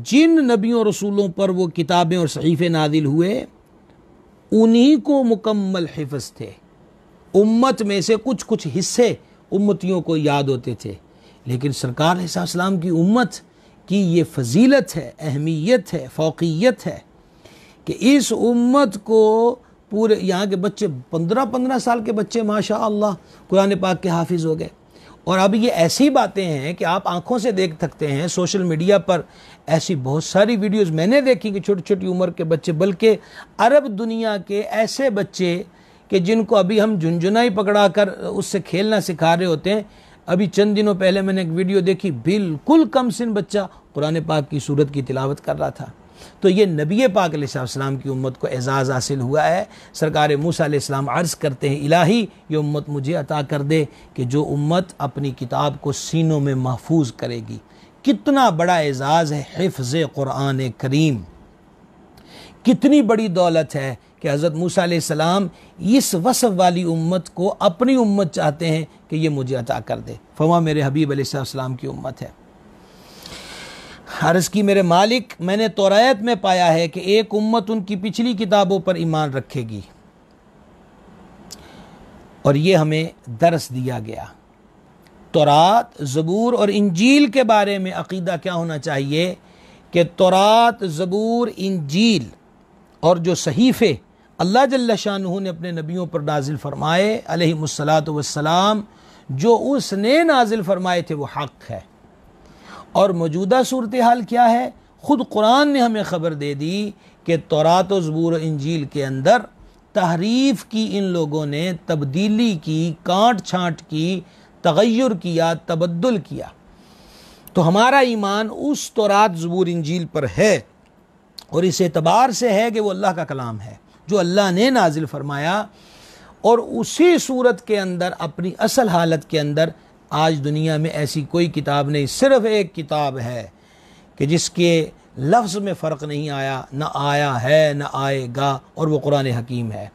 جن نبیوں اور رسولوں پر وہ کتابیں اور صحیفے نازل ہوئے انہی کو مکمل حفظ تھے۔ امت میں سے کچھ حصے امتیوں کو یاد ہوتے تھے، لیکن سرکار علیہ السلام کی امت کی یہ فضیلت ہے، اہمیت ہے، فوقیت ہے کہ اس امت کو پورے یہاں کے بچے 15 سال کے بچے ماشاء اللہ قرآن پاک کے حافظ ہو گئے۔ اور اب یہ ایسی باتیں ہیں کہ آپ آنکھوں سے دیکھ سکتے ہیں، سوشل میڈیا پر ایسی بہت ساری ویڈیوز میں نے دیکھی کہ چھوٹی چھوٹی عمر کے بچے، بلکہ عرب دنیا کے ایسے بچے کہ جن کو ابھی ہم جھنجھنا ہی پکڑا کر اس سے کھیلنا سکھا رہے ہوتے ہیں۔ ابھی چند دنوں پہلے میں نے ایک ویڈیو دیکھی، بالکل کم سن بچہ قرآن پاک کی سورت کی تلاوت کر رہا تھا۔ تو یہ نبی پاک علیہ السلام کی امت کو اعزاز حاصل ہوا ہے۔ سرکار موسیٰ علیہ السلام عرض کرتے ہیں الہی یہ امت مجھے عطا کر دے کہ جو امت اپنی کتاب کو سینوں میں محفوظ کرے گی۔ کتنا بڑا اعزاز ہے حفظ قرآن کریم، کتنی بڑی دولت ہے کہ حضرت موسیٰ علیہ السلام اس وصف والی امت کو اپنی امت چاہتے ہیں کہ یہ مجھے عطا کر دے۔ فرمایا میرے حبیب علیہ السلام کی امت ہے۔ عرض کی میرے مالک میں نے تورات میں پایا ہے کہ ایک امت ان کی پچھلی کتابوں پر ایمان رکھے گی، اور یہ ہمیں درس دیا گیا۔ تورات، زبور اور انجیل کے بارے میں عقیدہ کیا ہونا چاہیے کہ تورات، زبور، انجیل اور جو صحیفے اللہ جل شانہ نے اپنے نبیوں پر نازل فرمائے علیہم الصلاۃ والسلام، جو اس نے نازل فرمائے تھے وہ حق ہے۔ اور موجودہ صورتحال کیا ہے؟ خود قرآن نے ہمیں خبر دے دی کہ تورات و زبور و انجیل کے اندر تحریف کی ان لوگوں نے، تبدیلی کی، کانٹ چھانٹ کی، تغیر کیا، تبدل کیا۔ تو ہمارا ایمان اس تورات زبور انجیل پر ہے، اور اس اعتبار سے ہے کہ وہ اللہ کا کلام ہے جو اللہ نے نازل فرمایا، اور اسی صورت کے اندر اپنی اصل حالت کے اندر آج دنیا میں ایسی کوئی کتاب نہیں، صرف ایک کتاب ہے کہ جس کے لفظ میں فرق نہیں آیا، نہ آیا ہے نہ آئے گا، اور وہ قرآن حکیم ہے۔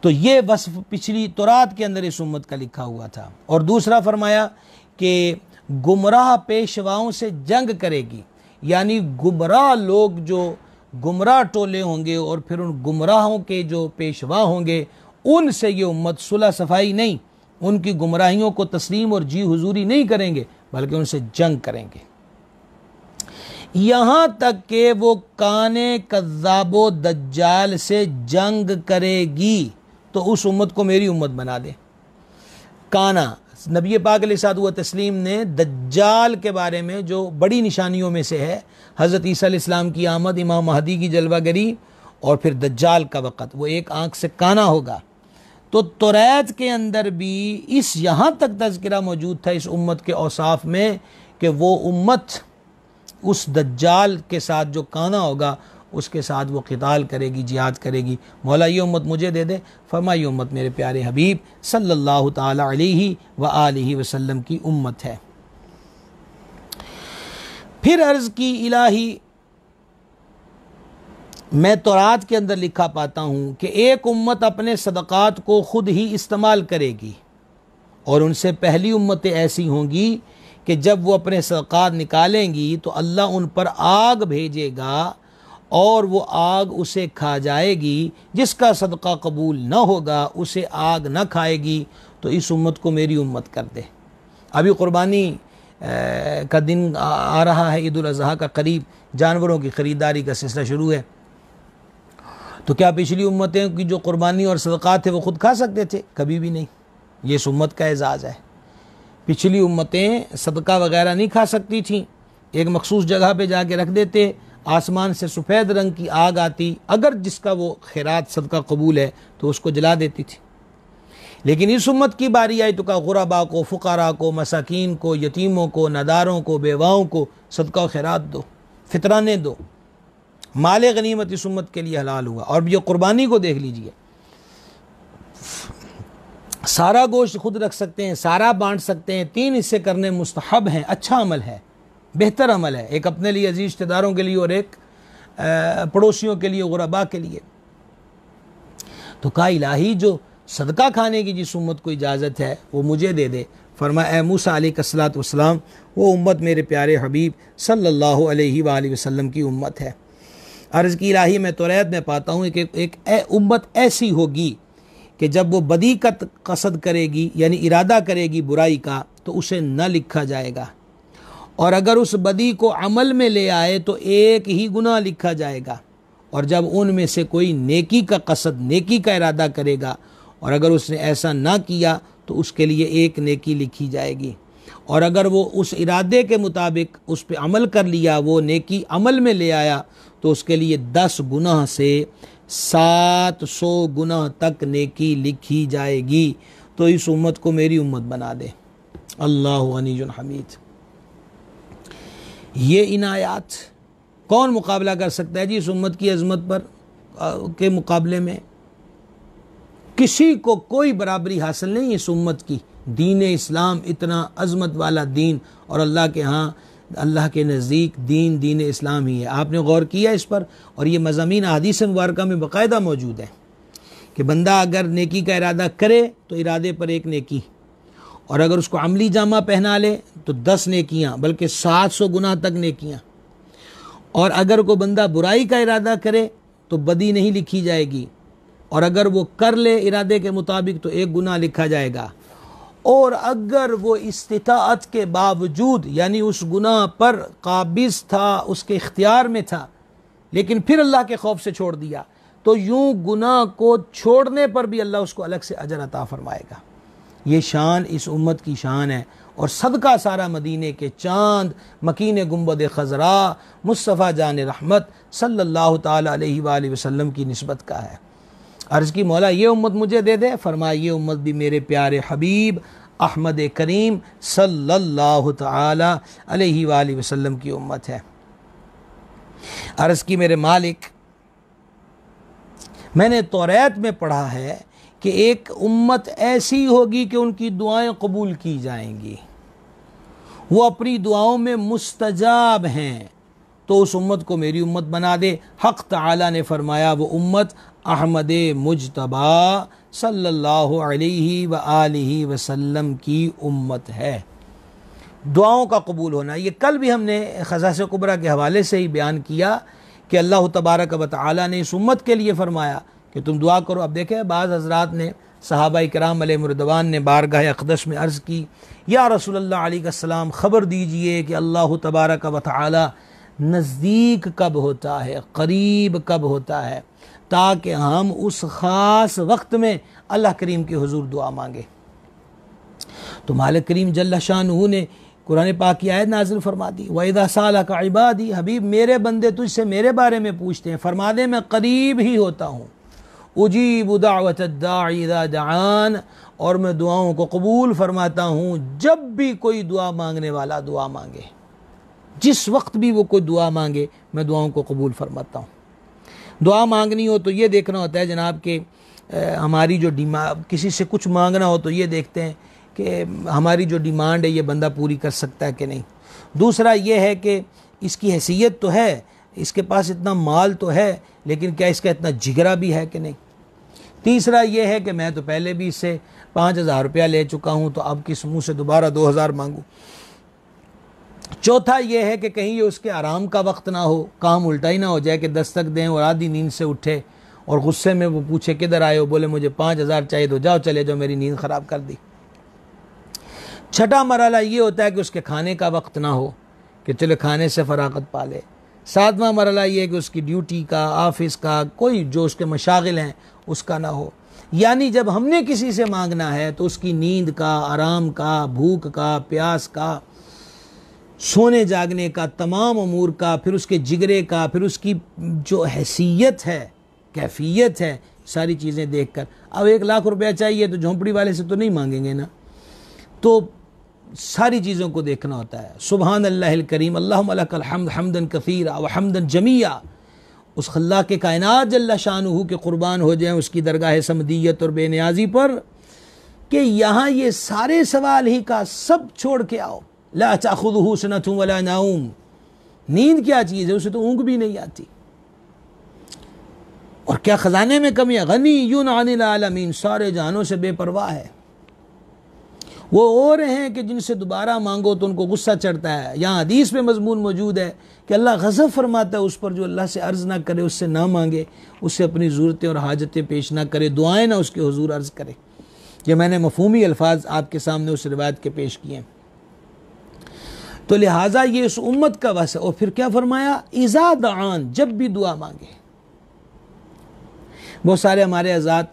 تو یہ وصف پچھلی تورات کے اندر اس امت کا لکھا ہوا تھا۔ اور دوسرا فرمایا کہ گمراہ پیشواؤں سے جنگ کرے گی، یعنی گمراہ لوگ جو گمراہ ٹولے ہوں گے اور پھر ان گمراہوں کے جو پیشوا ہوں گے ان سے یہ امت صلح صفائی نہیں، ان کی گمراہیوں کو تسلیم اور جی حضوری نہیں کریں گے، بلکہ ان سے جنگ کریں گے، یہاں تک کہ وہ کانے کذاب و دجال سے جنگ کرے گی۔ تو اس امت کو میری امت بنا دے۔ کانا، نبی پاک علیہ الصلوۃ والتسلیم نے دجال کے بارے میں جو بڑی نشانیوں میں سے ہے، حضرت عیسیٰ علیہ السلام کی آمد، امام مہدی کی جلوہ گری، اور پھر دجال کا وقت، وہ ایک آنکھ سے کانا ہوگا۔ تو توریت کے اندر بھی اس یہاں تک تذکرہ موجود تھا اس امت کے اوصاف میں کہ وہ امت اس دجال کے ساتھ جو کانا ہوگا اس کے ساتھ وہ قتال کرے گی، جہاد کرے گی۔ مولا یہ امت مجھے دے دے، فرمایا یہ امت میرے پیارے حبیب صلی اللہ تعالی علیہ وآلہ وسلم کی امت ہے۔ پھر عرض کی الہی میں تورات کے اندر لکھا پاتا ہوں کہ ایک امت اپنے صدقات کو خود ہی استعمال کرے گی، اور ان سے پہلی امتیں ایسی ہوں گی کہ جب وہ اپنے صدقات نکالیں گی تو اللہ ان پر آگ بھیجے گا، اور وہ آگ اسے کھا جائے گی۔ جس کا صدقہ قبول نہ ہوگا اسے آگ نہ کھائے گی۔ تو اس امت کو میری امت کر دے۔ ابھی قربانی کا دن آ رہا ہے، عید الاضحیٰ کا قریب، جانوروں کی خریداری کا سلسلہ شروع ہے۔ تو کیا پچھلی امتیں کی جو قربانی اور صدقات تھے وہ خود کھا سکتے تھے؟ کبھی بھی نہیں۔ یہ اس امت کا اعزاز ہے۔ پچھلی امتیں صدقہ وغیرہ نہیں کھا سکتی تھیں، ایک مخصوص جگہ پہ جا کے رکھ دیتے، آسمان سے سفید رنگ کی آگ آتی، اگر جس کا وہ خیرات صدقہ قبول ہے تو اس کو جلا دیتی تھی۔ لیکن اس امت کی باری آئی تو کہا غربا کو، فقراء کو، مساکین کو، یتیموں کو، نداروں کو، بیواؤں کو صدقہ و خیرات دو، فطرانے دو۔ مال غنیمت اس امت کے لیے حلال ہوا۔ اور یہ قربانی کو دیکھ لیجئے، سارا گوشت خود رکھ سکتے ہیں، سارا بانٹ سکتے ہیں، 3 حصے کرنے مستحب ہیں، اچھا عمل ہے، بہتر عمل ہے، ایک اپنے لیے، عزیز رشتہ داروں کے لیے، اور ایک پڑوسیوں کے لیے، غرباء کے لیے۔ تو کہا الہی جو صدقہ کھانے کی جس امت کو اجازت ہے وہ مجھے دے دے۔ فرمایا اے موسیٰ علیہ السلام، وہ امت میرے پیارے حبیب صلی اللہ علیہ وآلہ وسلم کی امت ہے۔ عرض کی الہی میں توریت میں پاتا ہوں کہ ایک امت ایسی ہوگی کہ جب وہ بدی کا قصد کرے گی، یعنی ارادہ کرے گی برائی کا، تو اسے نہ لکھا جائے گا، اور اگر اس بدی کو عمل میں لے آئے تو ایک ہی گناہ لکھا جائے گا، اور جب ان میں سے کوئی نیکی کا قصد، نیکی کا ارادہ کرے گا، اور اگر اس نے ایسا نہ کیا تو اس کے لیے ایک نیکی لکھی جائے گی، اور اگر وہ اس ارادے کے مطابق اس پہ عمل کر لیا، وہ نیکی عمل میں لے آیا، تو اس کے لیے 10 گناہ سے 700 گناہ تک نیکی لکھی جائے گی۔ تو اس امت کو میری امت بنا دے۔ اللہ غنی حمید۔ یہ عنایات کون مقابلہ کر سکتا ہے جی اس امت کی عظمت پر کے مقابلے میں؟ کسی کو کوئی برابری حاصل نہیں اس امت کی۔ دین اسلام اتنا عظمت والا دین، اور اللہ کے ہاں، اللہ کے نزدیک دین اسلام ہی ہے۔ آپ نے غور کیا اس پر؟ اور یہ مضامین احادیث مبارکہ میں باقاعدہ موجود ہے کہ بندہ اگر نیکی کا ارادہ کرے تو ارادے پر ایک نیکی، اور اگر اس کو عملی جامہ پہنا لے تو 10 نیکیاں، بلکہ 700 گناہ تک نیکیاں، اور اگر کوئی بندہ برائی کا ارادہ کرے تو بدی نہیں لکھی جائے گی، اور اگر وہ کر لے ارادے کے مطابق تو ایک گناہ لکھا جائے گا، اور اگر وہ استطاعت کے باوجود، یعنی اس گناہ پر قابض تھا، اس کے اختیار میں تھا، لیکن پھر اللہ کے خوف سے چھوڑ دیا، تو یوں گناہ کو چھوڑنے پر بھی اللہ اس کو الگ سے اجر عطا فرمائے گا۔ یہ شان اس امت کی شان ہے، اور صدقہ سارا مدینے کے چاند، مکین گنبد خضرا، مصطفیٰ جان رحمت صلی اللہ تعالیٰ علیہ وآلہ وسلم کی نسبت کا ہے۔ عرض کی مولا یہ امت مجھے دے دے، فرمایا یہ امت بھی میرے پیارے حبیب احمد کریم صلی اللہ تعالیٰ علیہ وآلہ وسلم کی امت ہے۔ عرض کی میرے مالک، میں نے توریت میں پڑھا ہے کہ ایک امت ایسی ہوگی کہ ان کی دعائیں قبول کی جائیں گی، وہ اپنی دعاؤں میں مستجاب ہیں، تو اس امت کو میری امت بنا دے۔ حق تعالی نے فرمایا وہ امت احمد مجتبی صلی اللہ علیہ وآلہ وسلم کی امت ہے۔ دعاؤں کا قبول ہونا، یہ کل بھی ہم نے خصائص کبریٰ کے حوالے سے ہی بیان کیا کہ اللہ تبارک و تعالی نے اس امت کے لیے فرمایا کہ تم دعا کرو۔ اب دیکھیں بعض حضرات نے، صحابہ کرام علیہ رضوان نے بارگاہ اقدس میں عرض کی، یا رسول اللہ علیہ السلام خبر دیجئے کہ اللہ تبارک و تعالی نزدیک کب ہوتا ہے، قریب کب ہوتا ہے، تاکہ ہم اس خاص وقت میں اللہ کریم کے حضور دعا مانگے۔ تو مالک کریم جل شانہ نے قرآن پاک کی آیت نازل فرما دی، وَإِذَا سَأَلَكَ عِبَادِي، حبیب میرے بندے تجھ سے میرے بارے میں پوچھتے ہیں، فرما دے میں قریب ہی ہوتا ہوں، اجیب دعوت الداعی اذا دعان، اور میں دعاؤں کو قبول فرماتا ہوں جب بھی کوئی دعا مانگنے والا دعا مانگے، جس وقت بھی وہ کوئی دعا مانگے میں دعاؤں کو قبول فرماتا ہوں۔ دعا مانگنی ہو تو یہ دیکھنا ہوتا ہے جناب کہ ہماری جو کسی سے کچھ مانگنا ہو تو یہ دیکھتے ہیں کہ ہماری جو ڈیمانڈ ہے یہ بندہ پوری کر سکتا ہے کہ نہیں۔ دوسرا یہ ہے کہ اس کی حیثیت تو ہے، اس کے پاس اتنا مال تو ہے، لیکن کیا اس کا اتنا جگرا بھی ہے کہ نہیں۔ تیسرا یہ ہے کہ میں تو پہلے بھی اس سے 5,000 روپیہ لے چکا ہوں، تو اب کس منہ سے دوبارہ 2,000 مانگوں۔ چوتھا یہ ہے کہ کہیں یہ اس کے آرام کا وقت نہ ہو، کام الٹا ہی نہ ہو جائے کہ دستک دیں اور آدھی نیند سے اٹھے اور غصے میں وہ پوچھے کدھر آئے ہو، بولے مجھے 5,000 چاہیے، تو جاؤ چلے جاؤ، میری نیند خراب کر دی۔ چھٹا مرحلہ یہ ہوتا ہے کہ اس کے کھانے کا وقت نہ ہو کہ چلے کھانے سے فراغت پا لے۔ ساتواں مرحلہ یہ ہے کہ اس کی ڈیوٹی کا، آفس کا، کوئی جو اس کے مشاغل ہیں اس کا نہ ہو۔ یعنی جب ہم نے کسی سے مانگنا ہے تو اس کی نیند کا، آرام کا، بھوک کا، پیاس کا، سونے جاگنے کا، تمام امور کا، پھر اس کے جگرے کا، پھر اس کی جو حیثیت ہے، کیفیت ہے، ساری چیزیں دیکھ کر۔ اب 1,00,000 روپیہ چاہیے تو جھونپڑی والے سے تو نہیں مانگیں گے نا، تو ساری چیزوں کو دیکھنا ہوتا ہے۔ سبحان اللہ الکریم، اللہم لک الحمد حمدا کثیرا وحمدا جمیعا، اس خلاق کے کائنات جل شانہ کے قربان ہو جائیں اس کی درگاہ سمدیت اور بے نیازی پر کہ یہاں یہ سارے سوال ہی کا سب چھوڑ کے آؤ۔ لا تأخذہ سنۃ ولا نوم، نیند کیا چیز ہے، اسے تو اونگ بھی نہیں آتی۔ اور کیا خزانے میں کمی ہے، غنی عن العالمین، سارے جہانوں سے بے پرواہ ہے۔ وہ اور ہیں کہ جن سے دوبارہ مانگو تو ان کو غصہ چڑھتا ہے۔ یہاں حدیث میں مضمون موجود ہے کہ اللہ غضب فرماتا ہے اس پر جو اللہ سے عرض نہ کرے، اس سے نہ مانگے، اس سے اپنی ضرورتیں اور حاجتیں پیش نہ کرے، دعائیں نہ اس کے حضور عرض کرے۔ یہ میں نے مفہومی الفاظ آپ کے سامنے اس روایت کے پیش کیے ہیں۔ تو لہٰذا یہ اس امت کا وصف ہے۔ اور پھر کیا فرمایا، اذا دعان، جب بھی دعا مانگے۔ بہت سارے ہمارے حضرات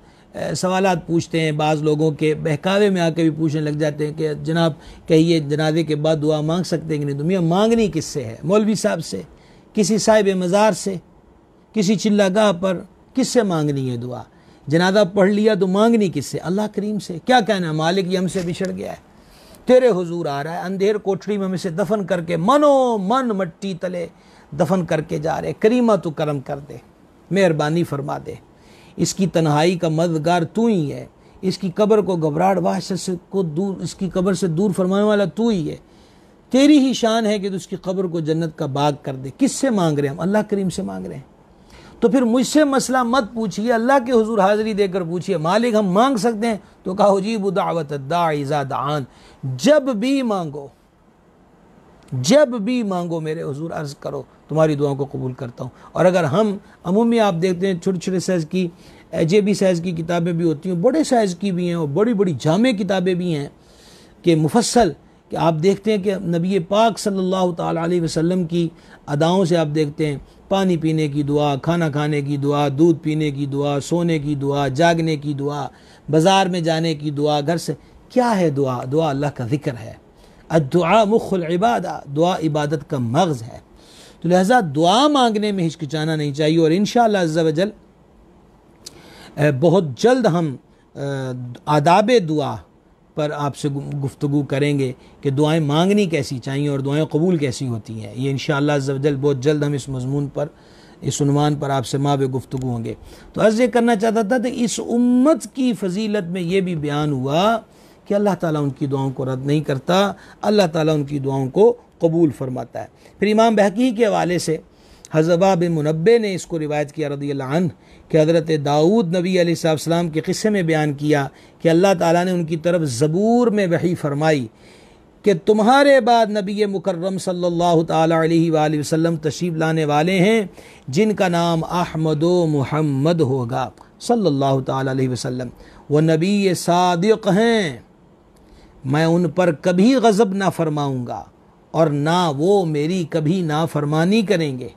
سوالات پوچھتے ہیں، بعض لوگوں کے بہکاوے میں آ کے بھی پوچھنے لگ جاتے ہیں کہ جناب کہیے جنازے کے بعد دعا مانگ سکتے ہیں کہ نہیں؟ تو میاں مانگنی کس سے ہے؟ مولوی صاحب سے، کسی صاحب مزار سے، کسی چلہ گاہ پر؟ کس سے مانگنی ہے دعا؟ جنازہ پڑھ لیا تو مانگنی کس سے؟ اللہ کریم سے۔ کیا کہنا، مالک یہ ہم سے بچھڑ گیا ہے، تیرے حضور آ رہا ہے، اندھیر کوٹھڑی میں ہم اسے دفن کر کے منو من مٹی تلے دفن کر کے جا رہے، کریمہ تو کرم کر دے، مہربانی فرما دے، اس کی تنہائی کا مددگار تو ہی ہے، اس کی قبر کو گھبراہٹ وحشت کو دور، اس کی قبر سے دور فرمانے والا تو ہی ہے، تیری ہی شان ہے کہ تو اس کی قبر کو جنت کا باغ کر دے۔ کس سے مانگ رہے ہیں ہم؟ اللہ کریم سے مانگ رہے ہیں۔ تو پھر مجھ سے مسئلہ مت پوچھیے، اللہ کے حضور حاضری دے کر پوچھیے، مالک ہم مانگ سکتے ہیں؟ تو کہا اجیب دعوت الداعی اذا دعان، جب بھی مانگو، جب بھی مانگو میرے حضور عرض کرو، تمہاری دعاؤں کو قبول کرتا ہوں۔ اور اگر ہم عمومی آپ دیکھتے ہیں چھوٹے چھوٹے سائز کی جیبی سائز کی کتابیں بھی ہوتی ہیں، بڑے سائز کی بھی ہیں، اور بڑی بڑی جامع کتابیں بھی ہیں کہ مفصل، کہ آپ دیکھتے ہیں کہ نبی پاک صلی اللہ تعالیٰ علیہ وسلم کی اداؤں سے آپ دیکھتے ہیں پانی پینے کی دعا، کھانا کھانے کی دعا، دودھ پینے کی دعا، سونے کی دعا، جاگنے کی دعا، بازار میں جانے کی دعا، گھر سے کیا ہے دعا؟ دعا اللہ کا ذکر ہے۔ الدعاء مخ العبادہ، دعا عبادت کا مغز ہے، تو لہذا دعا مانگنے میں ہچکچانا نہیں چاہیے۔ اور انشاءاللہ عز و جل بہت جلد ہم آداب دعا پر آپ سے گفتگو کریں گے کہ دعائیں مانگنی کیسی چاہیے اور دعائیں قبول کیسی ہوتی ہیں۔ یہ انشاءاللہ عز و جل بہت جلد ہم اس مضمون پر، اس عنوان پر آپ سے مابع گفتگو ہوں گے۔ تو عرض یہ کرنا چاہتا تھا کہ اس امت کی فضیلت میں یہ بھی بیان ہوا کہ اللہ تعالیٰ ان کی دعاؤں کو رد نہیں کرتا، اللہ تعالیٰ ان کی دعاؤں کو قبول فرماتا ہے۔ پھر امام بہقی کے حوالے سے حضرت بن منبہ نے اس کو روایت کیا رضی اللہ عنہ کہ حضرت داؤد نبی علیہ السلام کے قصے میں بیان کیا کہ اللہ تعالیٰ نے ان کی طرف زبور میں وحی فرمائی کہ تمہارے بعد نبی مکرم صلی اللہ تعالیٰ علیہ وآلہ وسلم تشریف لانے والے ہیں جن کا نام احمد و محمد ہوگا صلی اللہ تعالیٰ علیہ وسلم۔ وہ نبی صادق ہیں، میں ان پر کبھی غضب نہ فرماؤں گا اور نہ وہ میری کبھی نافرمانی کریں گے،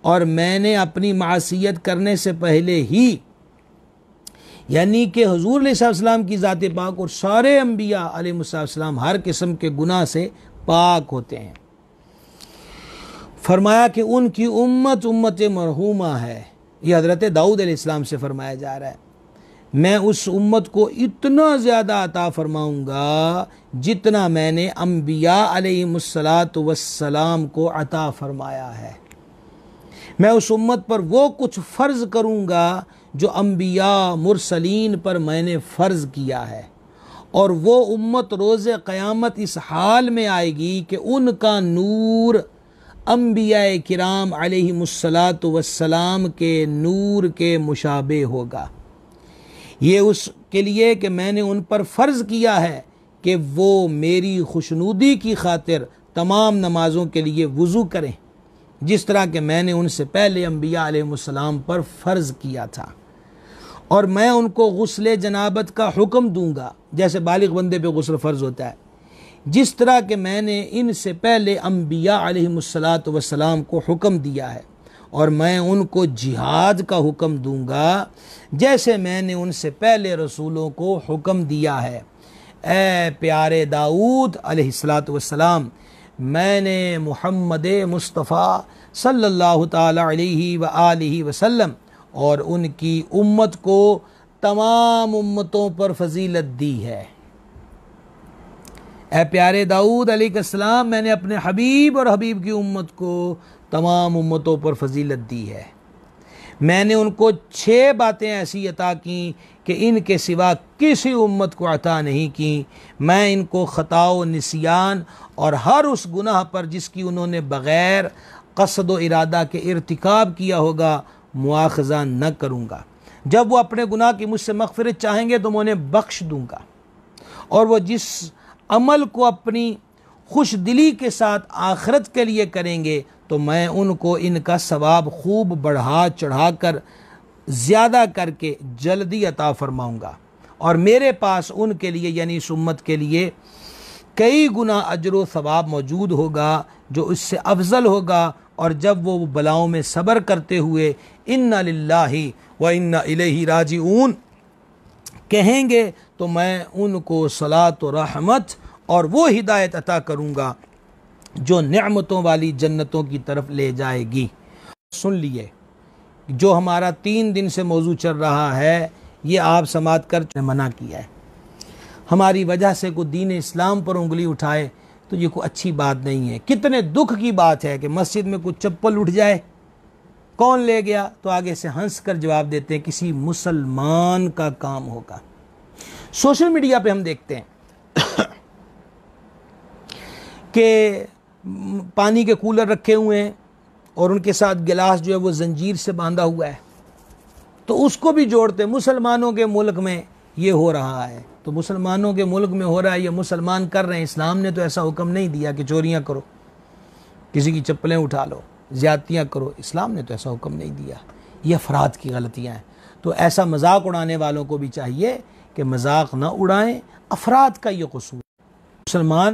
اور میں نے اپنی معصیت کرنے سے پہلے ہی، یعنی کہ حضور علیہ السلام کی ذات پاک اور سارے انبیاء علیہ السلام ہر قسم کے گناہ سے پاک ہوتے ہیں، فرمایا کہ ان کی امت امت مرحومہ ہے۔ یہ حضرت داؤد علیہ السلام سے فرمایا جا رہا ہے، میں اس امت کو اتنا زیادہ عطا فرماؤں گا جتنا میں نے انبیاء علیہ السلام کو عطا فرمایا ہے۔ میں اس امت پر وہ کچھ فرض کروں گا جو انبیاء مرسلین پر میں نے فرض کیا ہے، اور وہ امت روز قیامت اس حال میں آئے گی کہ ان کا نور انبیاء کرام علیہ السلام کے نور کے مشابہ ہوگا۔ یہ اس کے لیے کہ میں نے ان پر فرض کیا ہے کہ وہ میری خوشنودی کی خاطر تمام نمازوں کے لیے وضو کریں، جس طرح کہ میں نے ان سے پہلے انبیاء علیہ السلام پر فرض کیا تھا، اور میں ان کو غسل جنابت کا حکم دوں گا، جیسے بالغ بندے پہ غسل فرض ہوتا ہے، جس طرح کہ میں نے ان سے پہلے انبیاء علیہ السلام کو حکم دیا ہے، اور میں ان کو جہاد کا حکم دوں گا جیسے میں نے ان سے پہلے رسولوں کو حکم دیا ہے۔ اے پیارے داؤد علیہ السلام، میں نے محمد مصطفیٰ صلی اللہ تعالی علیہ وآلہ وسلم اور ان کی امت کو تمام امتوں پر فضیلت دی ہے۔ اے پیارے داؤد علیہ السلام، میں نے اپنے حبیب اور حبیب کی امت کو تمام امتوں پر فضیلت دی ہے۔ میں نے ان کو 6 باتیں ایسی عطا کیں کہ ان کے سوا کسی امت کو عطا نہیں کی۔ میں ان کو خطا و نسیان اور ہر اس گناہ پر جس کی انہوں نے بغیر قصد و ارادہ کے ارتکاب کیا ہوگا مواخذہ نہ کروں گا۔ جب وہ اپنے گناہ کی مجھ سے مغفرت چاہیں گے تو میں انہیں بخش دوں گا، اور وہ جس عمل کو اپنی خوش دلی کے ساتھ آخرت کے لیے کریں گے تو میں ان کو ان کا ثواب خوب بڑھا چڑھا کر زیادہ کر کے جلدی عطا فرماؤں گا، اور میرے پاس ان کے لیے یعنی اس امت کے لیے کئی گنا اجر و ثواب موجود ہوگا جو اس سے افضل ہوگا۔ اور جب وہ بلاؤں میں صبر کرتے ہوئے انا للہ و انا الیہ راجعون کہیں گے تو میں ان کو صلاۃ و رحمت اور وہ ہدایت عطا کروں گا جو نعمتوں والی جنتوں کی طرف لے جائے گی۔ سن لیے جو ہمارا 3 دن سے موضوع چل رہا ہے یہ آپ سماعت کر منع کیا ہے۔ ہماری وجہ سے کوئی دین اسلام پر انگلی اٹھائے تو یہ کوئی اچھی بات نہیں ہے۔ کتنے دکھ کی بات ہے کہ مسجد میں کوئی چپل اٹھ جائے، کون لے گیا تو آگے سے ہنس کر جواب دیتے ہیں کسی مسلمان کا کام ہوگا۔ سوشل میڈیا پہ ہم دیکھتے ہیں کہ پانی کے کولر رکھے ہوئے ہیں اور ان کے ساتھ گلاس جو ہے وہ زنجیر سے باندھا ہوا ہے، تو اس کو بھی جوڑتے ہیں۔ مسلمانوں کے ملک میں یہ ہو رہا ہے، تو مسلمانوں کے ملک میں ہو رہا ہے، یہ مسلمان کر رہے ہیں۔ اسلام نے تو ایسا حکم نہیں دیا کہ چوریاں کرو، کسی کی چپلیں اٹھا لو، زیادتیاں کرو، اسلام نے تو ایسا حکم نہیں دیا۔ یہ افراد کی غلطیاں ہیں، تو ایسا مذاق اڑانے والوں کو بھی چاہیے کہ مذاق نہ اڑائیں، افراد کا یہ قصور۔ مسلمان